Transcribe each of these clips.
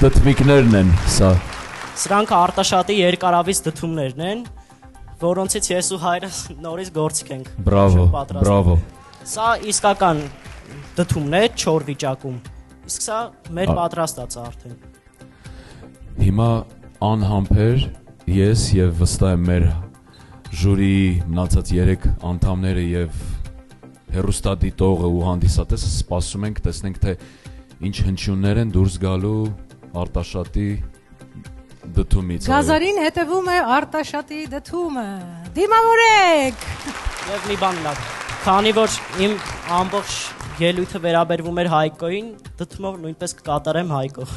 Դդմիկներն են սա։ Սրանք Արտաշատի երկարավից դդումներն են, որոնցից ես ու հայրս նորից գործիք ենք։ Բրավո։ Սա իսկական դդումն է 4 վիճակում, իսկ սա մեր պատրաստած է արդեն։ Հիմա անհամբեր ես եւ վստահ եմ մեր ժյուրիի մնացած 3 անդամները եւ հեռուստադիտողը ու հանդիսատեսը սպասում ենք, տեսնենք թե ինչ հնչյուններ են դուրս գալու Արտաշատի դդումից։ Գազարին հետևում է Արտաշատի դդումը։ Դիմավորեք։ Եվ մի բան լավ, քանի որ իմ ամբողջ ելույթը վերաբերվում էր Հայկոին, դդումով նույնպես կկատարեմ Հայկո։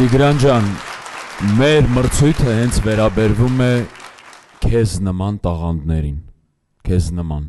Տիգրան ջան, մեր մրցույթը հենց վերաբերվում է քեզ նման տաղանդներին, քեզ նման։